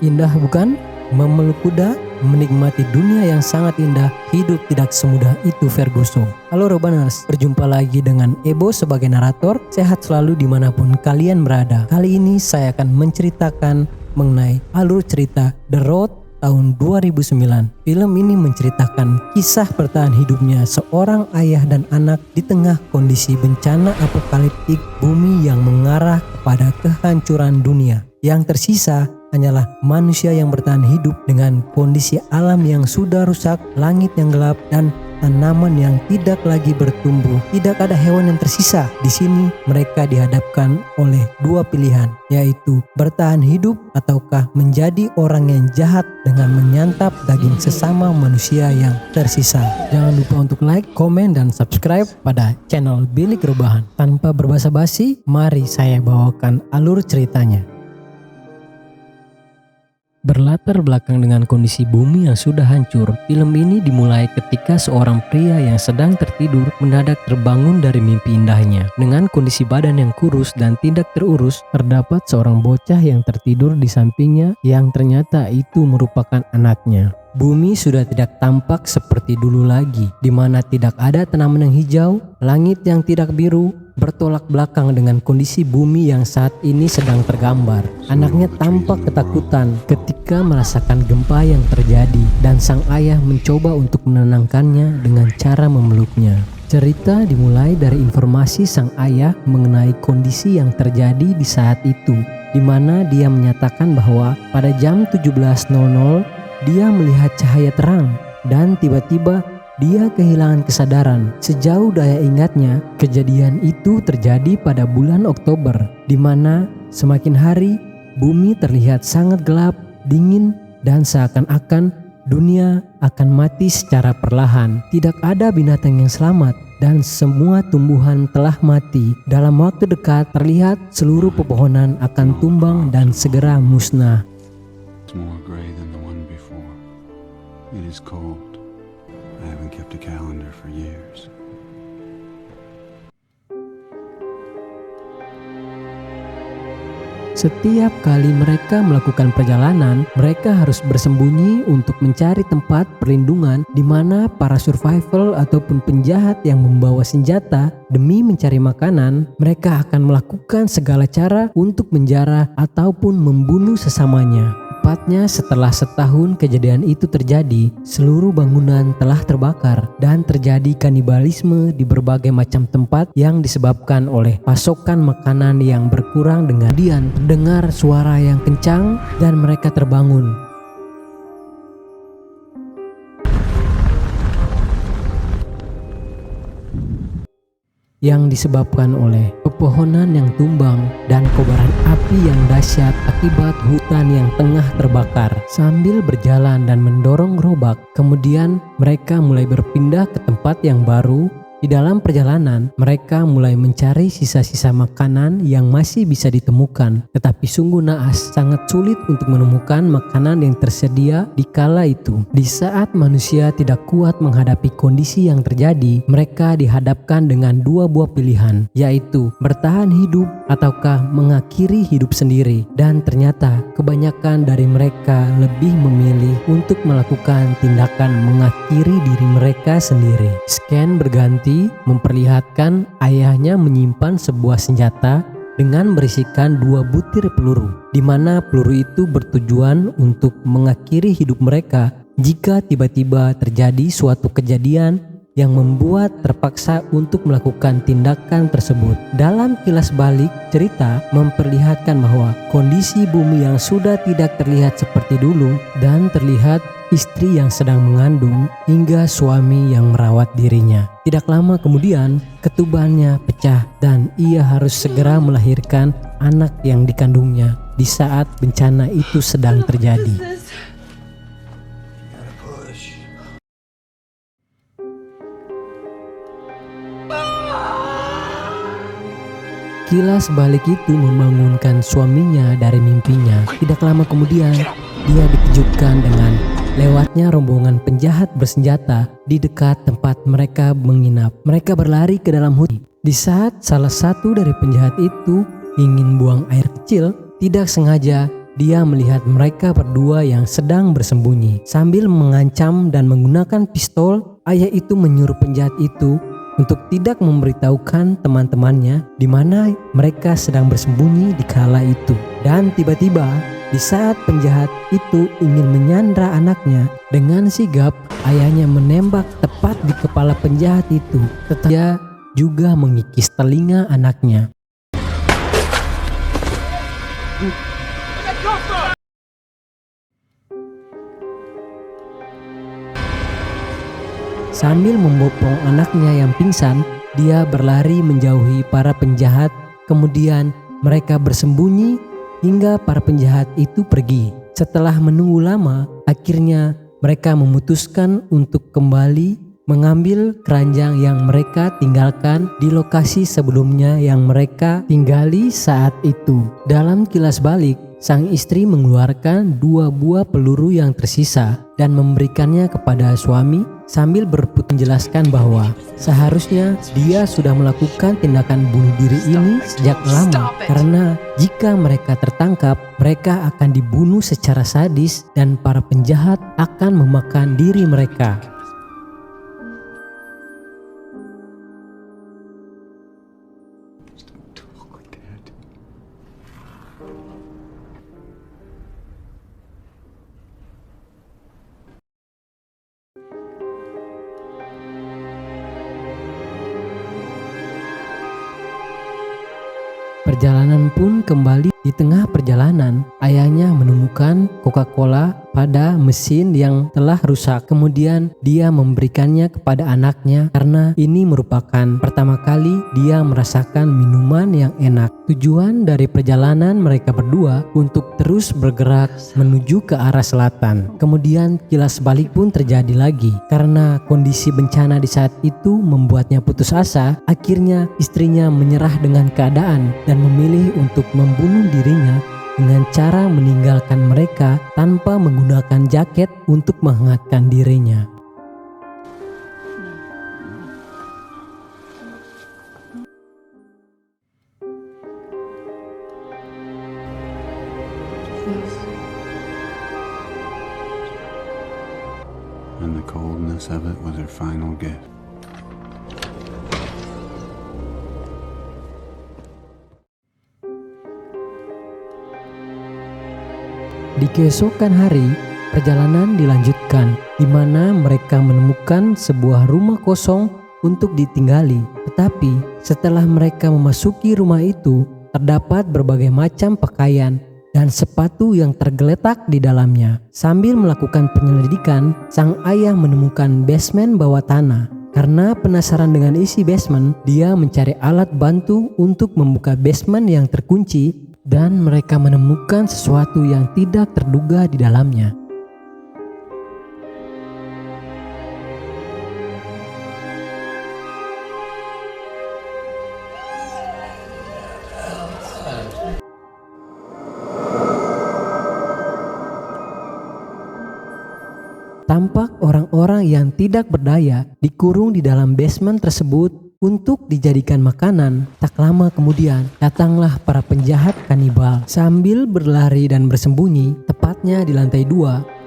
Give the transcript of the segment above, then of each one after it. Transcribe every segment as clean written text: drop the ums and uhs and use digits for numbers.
Indah bukan? Memeluk kuda, menikmati dunia yang sangat indah, hidup tidak semudah itu Ferguson. Halo Robaners, berjumpa lagi dengan Ebo sebagai narator. Sehat selalu dimanapun kalian berada. Kali ini saya akan menceritakan mengenai alur cerita The Road tahun 2009. Film ini menceritakan kisah bertahan hidupnya seorang ayah dan anak di tengah kondisi bencana apokaliptik bumi yang mengarah kepada kehancuran dunia. Yang tersisa hanyalah manusia yang bertahan hidup dengan kondisi alam yang sudah rusak, langit yang gelap, dan tanaman yang tidak lagi bertumbuh. Tidak ada hewan yang tersisa. Di sini mereka dihadapkan oleh dua pilihan, yaitu bertahan hidup ataukah menjadi orang yang jahat dengan menyantap daging sesama manusia yang tersisa. Jangan lupa untuk like, komen, dan subscribe pada channel Bilik Rebahan. Tanpa berbasa-basi, mari saya bawakan alur ceritanya. Berlatar belakang dengan kondisi bumi yang sudah hancur, film ini dimulai ketika seorang pria yang sedang tertidur mendadak terbangun dari mimpi indahnya. Dengan kondisi badan yang kurus dan tidak terurus, terdapat seorang bocah yang tertidur di sampingnya yang ternyata itu merupakan anaknya. Bumi sudah tidak tampak seperti dulu lagi, di mana tidak ada tanaman yang hijau, langit yang tidak biru, bertolak belakang dengan kondisi bumi yang saat ini sedang tergambar. Anaknya tampak ketakutan ketika merasakan gempa yang terjadi, dan sang ayah mencoba untuk menenangkannya dengan cara memeluknya. Cerita dimulai dari informasi sang ayah mengenai kondisi yang terjadi di saat itu, di mana dia menyatakan bahwa pada jam 17.00 dia melihat cahaya terang dan tiba-tiba dia kehilangan kesadaran. Sejauh daya ingatnya, kejadian itu terjadi pada bulan Oktober, di mana semakin hari bumi terlihat sangat gelap, dingin, dan seakan-akan dunia akan mati secara perlahan. Tidak ada binatang yang selamat dan semua tumbuhan telah mati. Dalam waktu dekat terlihat seluruh pepohonan akan tumbang dan segera musnah. It is cold. I haven't kept a calendar for years. Setiap kali mereka melakukan perjalanan, mereka harus bersembunyi untuk mencari tempat perlindungan di mana para survival ataupun penjahat yang membawa senjata demi mencari makanan, mereka akan melakukan segala cara untuk menjara ataupun membunuh sesamanya. Tepatnya setelah setahun kejadian itu terjadi, seluruh bangunan telah terbakar dan terjadi kanibalisme di berbagai macam tempat yang disebabkan oleh pasokan makanan yang berkurang. Dengan kemudian terdengar suara yang kencang dan mereka terbangun. Yang disebabkan oleh pepohonan yang tumbang dan kobaran api yang dahsyat akibat hutan yang tengah terbakar. Sambil berjalan dan mendorong gerobak, kemudian mereka mulai berpindah ke tempat yang baru. Di dalam perjalanan, mereka mulai mencari sisa-sisa makanan yang masih bisa ditemukan. Tetapi sungguh naas, sangat sulit untuk menemukan makanan yang tersedia di kala itu. Di saat manusia tidak kuat menghadapi kondisi yang terjadi, mereka dihadapkan dengan dua buah pilihan, yaitu bertahan hidup ataukah mengakhiri hidup sendiri. Dan ternyata kebanyakan dari mereka lebih memilih untuk melakukan tindakan mengakhiri diri mereka sendiri. Scan berganti memperlihatkan ayahnya menyimpan sebuah senjata dengan berisikan 2 butir peluru, di mana peluru itu bertujuan untuk mengakhiri hidup mereka jika tiba-tiba terjadi suatu kejadian yang membuat terpaksa untuk melakukan tindakan tersebut. Dalam kilas balik, cerita memperlihatkan bahwa kondisi bumi yang sudah tidak terlihat seperti dulu dan terlihat istri yang sedang mengandung hingga suami yang merawat dirinya. Tidak lama kemudian, ketubannya pecah dan ia harus segera melahirkan anak yang dikandungnya di saat bencana itu sedang terjadi. Kilas balik itu membangunkan suaminya dari mimpinya. Tidak lama kemudian, dia dikejutkan dengan lewatnya rombongan penjahat bersenjata di dekat tempat mereka menginap. Mereka berlari ke dalam hutan. Di saat salah satu dari penjahat itu ingin buang air kecil, tidak sengaja dia melihat mereka berdua yang sedang bersembunyi. Sambil mengancam dan menggunakan pistol, ayah itu menyuruh penjahat itu untuk tidak memberitahukan teman-temannya di mana mereka sedang bersembunyi di kala itu. Dan tiba-tiba di saat penjahat itu ingin menyandra anaknya, dengan sigap ayahnya menembak tepat di kepala penjahat itu. Tetapi dia juga mengikis telinga anaknya. Sambil membopong anaknya yang pingsan, dia berlari menjauhi para penjahat. Kemudian mereka bersembunyi hingga para penjahat itu pergi. Setelah menunggu lama, akhirnya mereka memutuskan untuk kembali mengambil keranjang yang mereka tinggalkan di lokasi sebelumnya yang mereka tinggali saat itu. Dalam kilas balik, sang istri mengeluarkan 2 buah peluru yang tersisa dan memberikannya kepada suami sambil berebut menjelaskan bahwa seharusnya dia sudah melakukan tindakan bunuh diri ini sejak lama, karena jika mereka tertangkap, mereka akan dibunuh secara sadis dan para penjahat akan memakan diri mereka. Perjalanan pun kembali. Di tengah perjalanan, ayahnya menemukan Coca-Cola pada mesin yang telah rusak. Kemudian dia memberikannya kepada anaknya karena ini merupakan pertama kali dia merasakan minuman yang enak. Tujuan dari perjalanan mereka berdua untuk terus bergerak menuju ke arah selatan. Kemudian kilas balik pun terjadi lagi. Karena kondisi bencana di saat itu membuatnya putus asa, akhirnya istrinya menyerah dengan keadaan dan memilih untuk membunuh dirinya dengan cara meninggalkan mereka tanpa menggunakan jaket untuk menghangatkan dirinya. And the coldness of it was her final gift. Di keesokan hari, perjalanan dilanjutkan, di mana mereka menemukan sebuah rumah kosong untuk ditinggali. Tetapi setelah mereka memasuki rumah itu, terdapat berbagai macam pakaian dan sepatu yang tergeletak di dalamnya. Sambil melakukan penyelidikan, sang ayah menemukan basement bawah tanah. Karena penasaran dengan isi basement, dia mencari alat bantu untuk membuka basement yang terkunci. Dan mereka menemukan sesuatu yang tidak terduga di dalamnya. Tampak orang-orang yang tidak berdaya dikurung di dalam basement tersebut untuk dijadikan makanan. Tak lama kemudian datanglah para penjahat kanibal sambil berlari dan bersembunyi tepatnya di lantai 2.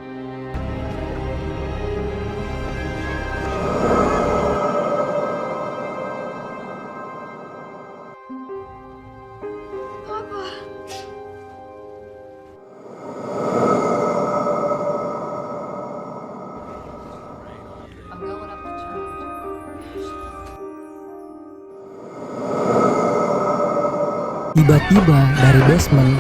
Tiba-tiba dari basement,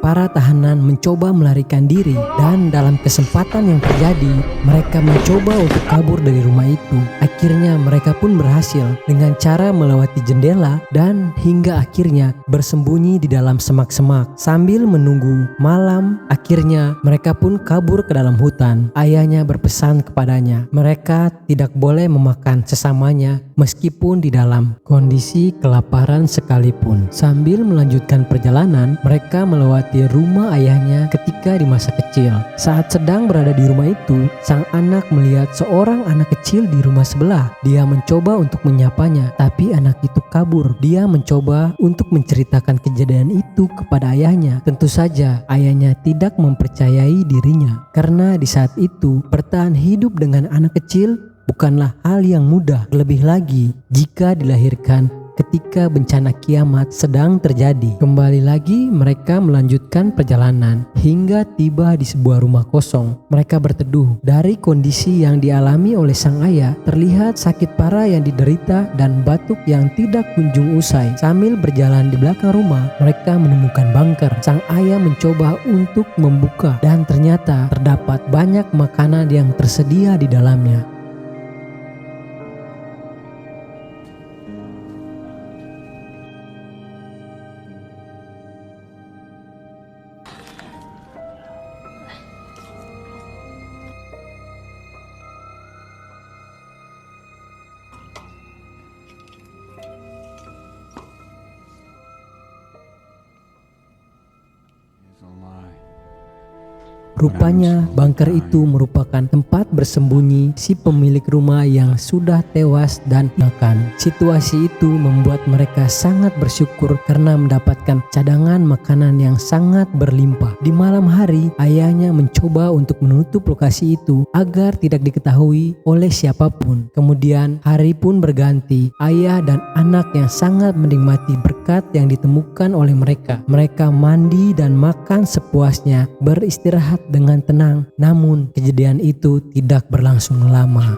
para tahanan mencoba melarikan diri, dan dalam kesempatan yang terjadi, mereka mencoba untuk kabur dari rumah itu. Akhirnya mereka pun berhasil dengan cara melewati jendela dan hingga akhirnya bersembunyi di dalam semak-semak. Sambil menunggu malam, akhirnya mereka pun kabur ke dalam hutan. Ayahnya berpesan kepadanya, mereka tidak boleh memakan sesamanya meskipun di dalam kondisi kelaparan sekalipun. Sambil melanjutkan perjalanan, mereka melewati seperti rumah ayahnya ketika di masa kecil. Saat sedang berada di rumah itu, sang anak melihat seorang anak kecil di rumah sebelah. Dia mencoba untuk menyapanya, tapi anak itu kabur. Dia mencoba untuk menceritakan kejadian itu kepada ayahnya. Tentu saja ayahnya tidak mempercayai dirinya, karena di saat itu bertahan hidup dengan anak kecil bukanlah hal yang mudah, lebih lagi jika dilahirkan ketika bencana kiamat sedang terjadi. Kembali lagi mereka melanjutkan perjalanan hingga tiba di sebuah rumah kosong. Mereka berteduh. Dari kondisi yang dialami oleh sang ayah, terlihat sakit parah yang diderita dan batuk yang tidak kunjung usai. Sambil berjalan di belakang rumah, mereka menemukan bunker. Sang ayah mencoba untuk membuka dan ternyata terdapat banyak makanan yang tersedia di dalamnya. It's a lie. Rupanya bunker itu merupakan tempat bersembunyi si pemilik rumah yang sudah tewas dan makan. Situasi itu membuat mereka sangat bersyukur karena mendapatkan cadangan makanan yang sangat berlimpah. Di malam hari, ayahnya mencoba untuk menutup lokasi itu agar tidak diketahui oleh siapapun. Kemudian hari pun berganti. Ayah dan anak yang sangat menikmati berkat yang ditemukan oleh mereka. Mereka mandi dan makan sepuasnya, beristirahat dengan tenang. Namun kejadian itu tidak berlangsung lama.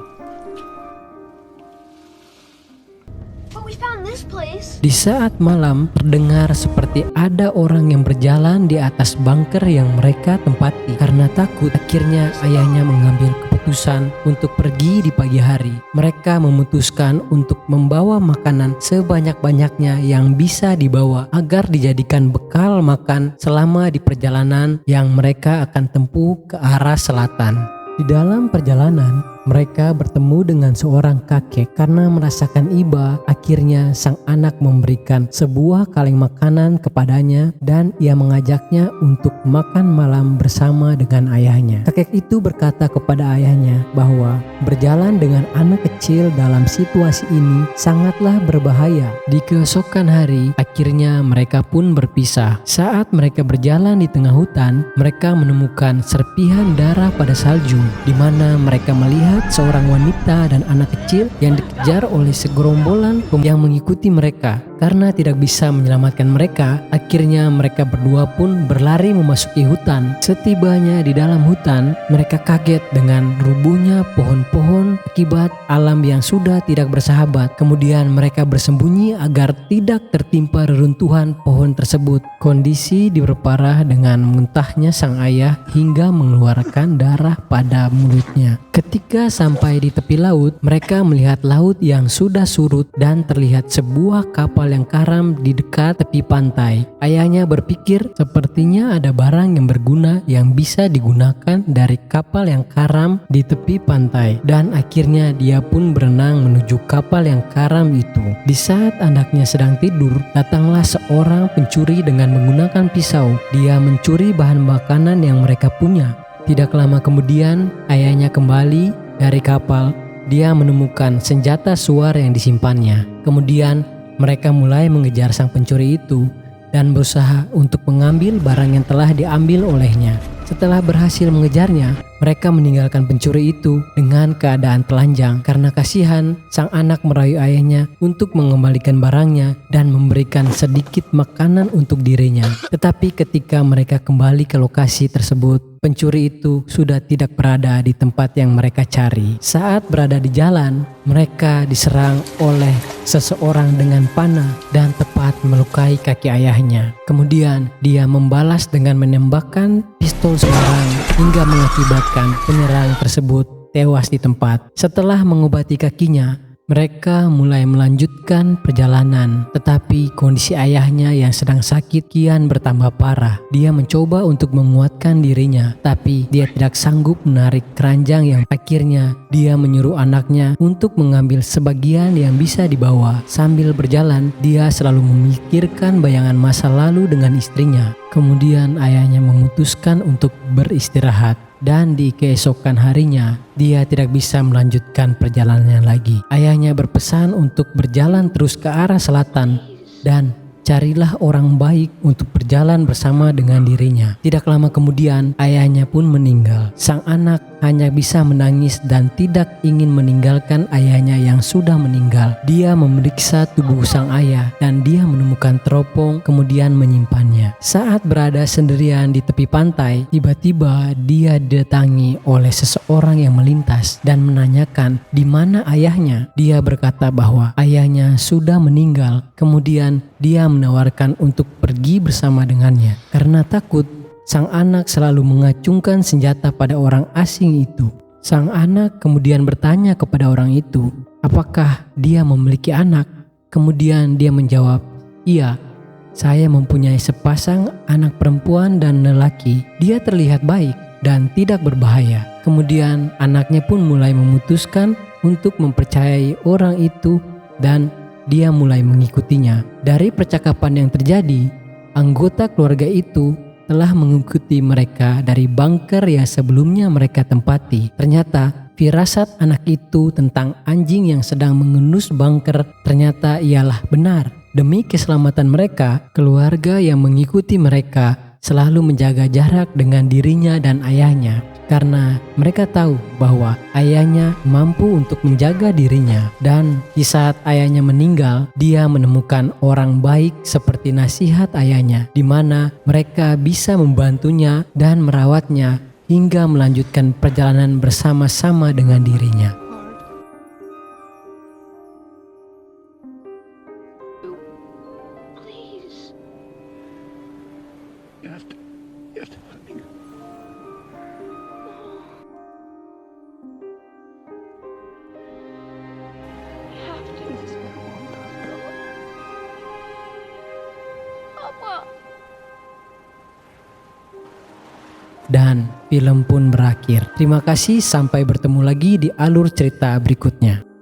Di saat malam, terdengar seperti ada orang yang berjalan di atas bunker yang mereka tempati. Karena takut, akhirnya ayahnya mengambil keputusan untuk pergi di pagi hari. Mereka memutuskan untuk membawa makanan sebanyak-banyaknya yang bisa dibawa agar dijadikan bekal makan selama di perjalanan yang mereka akan tempuh ke arah selatan. Di dalam perjalanan, mereka bertemu dengan seorang kakek. Karena merasakan iba, akhirnya sang anak memberikan sebuah kaleng makanan kepadanya dan ia mengajaknya untuk makan malam bersama dengan ayahnya. Kakek itu berkata kepada ayahnya bahwa berjalan dengan anak kecil dalam situasi ini sangatlah berbahaya. Di keesokan hari, akhirnya mereka pun berpisah. Saat mereka berjalan di tengah hutan, mereka menemukan serpihan darah pada salju, di mana mereka melihat seorang wanita dan anak kecil yang dikejar oleh segerombolan yang mengikuti mereka. Karena tidak bisa menyelamatkan mereka, akhirnya mereka berdua pun berlari memasuki hutan. Setibanya di dalam hutan, mereka kaget dengan rubuhnya pohon-pohon akibat alam yang sudah tidak bersahabat. Kemudian mereka bersembunyi agar tidak tertimpa reruntuhan pohon tersebut. Kondisi diperparah dengan muntahnya sang ayah hingga mengeluarkan darah pada mulutnya. Ketika sampai di tepi laut, mereka melihat laut yang sudah surut dan terlihat sebuah kapal yang karam di dekat tepi pantai. Ayahnya berpikir sepertinya ada barang yang berguna yang bisa digunakan dari kapal yang karam di tepi pantai, dan akhirnya dia pun berenang menuju kapal yang karam itu. Di saat anaknya sedang tidur, datanglah seorang pencuri dengan menggunakan pisau. Dia mencuri bahan makanan yang mereka punya. Tidak lama kemudian, ayahnya kembali dari kapal. Dia menemukan senjata suar yang disimpannya. Kemudian mereka mulai mengejar sang pencuri itu dan berusaha untuk mengambil barang yang telah diambil olehnya. Setelah berhasil mengejarnya, mereka meninggalkan pencuri itu dengan keadaan telanjang. Karena kasihan, sang anak merayu ayahnya untuk mengembalikan barangnya dan memberikan sedikit makanan untuk dirinya. Tetapi ketika mereka kembali ke lokasi tersebut, pencuri itu sudah tidak berada di tempat yang mereka cari. Saat berada di jalan, mereka diserang oleh seseorang dengan panah dan tepat melukai kaki ayahnya. Kemudian dia membalas dengan menembakkan pistol sembarang hingga mengakibatkan penyerang tersebut tewas di tempat. Setelah mengobati kakinya, Mereka mulai melanjutkan perjalanan, tetapi kondisi ayahnya yang sedang sakit kian bertambah parah. Dia mencoba untuk menguatkan dirinya, tapi dia tidak sanggup menarik keranjang yang akhirnya dia menyuruh anaknya untuk mengambil sebagian yang bisa dibawa. Sambil berjalan, dia selalu memikirkan bayangan masa lalu dengan istrinya. Kemudian ayahnya memutuskan untuk beristirahat. Dan di keesokan harinya, dia tidak bisa melanjutkan perjalanannya lagi. Ayahnya berpesan untuk berjalan terus ke arah selatan dan carilah orang baik untuk berjalan bersama dengan dirinya. Tidak lama kemudian, ayahnya pun meninggal. Sang anak hanya bisa menangis dan tidak ingin meninggalkan ayahnya yang sudah meninggal. Dia memeriksa tubuh sang ayah dan dia menemukan teropong kemudian menyimpannya. Saat berada sendirian di tepi pantai, tiba-tiba dia didatangi oleh seseorang yang melintas dan menanyakan di mana ayahnya. Dia berkata bahwa ayahnya sudah meninggal. Kemudian dia menawarkan untuk pergi bersama dengannya. Karena takut, sang anak selalu mengacungkan senjata pada orang asing itu. Sang anak kemudian bertanya kepada orang itu, apakah dia memiliki anak? Kemudian dia menjawab, iya, saya mempunyai sepasang anak perempuan dan lelaki. Dia terlihat baik dan tidak berbahaya. Kemudian anaknya pun mulai memutuskan untuk mempercayai orang itu dan dia mulai mengikutinya. Dari percakapan yang terjadi, anggota keluarga itu telah mengikuti mereka dari bunker yang sebelumnya mereka tempati. Ternyata firasat anak itu tentang anjing yang sedang mengendus bunker ternyata ialah benar. Demi keselamatan mereka, keluarga yang mengikuti mereka selalu menjaga jarak dengan dirinya dan ayahnya. Karena mereka tahu bahwa ayahnya mampu untuk menjaga dirinya. Dan di saat ayahnya meninggal, dia menemukan orang baik seperti nasihat ayahnya, di mana mereka bisa membantunya dan merawatnya hingga melanjutkan perjalanan bersama-sama dengan dirinya. Please. You have to let me go. Dan film pun berakhir. Terima kasih, sampai bertemu lagi di alur cerita berikutnya.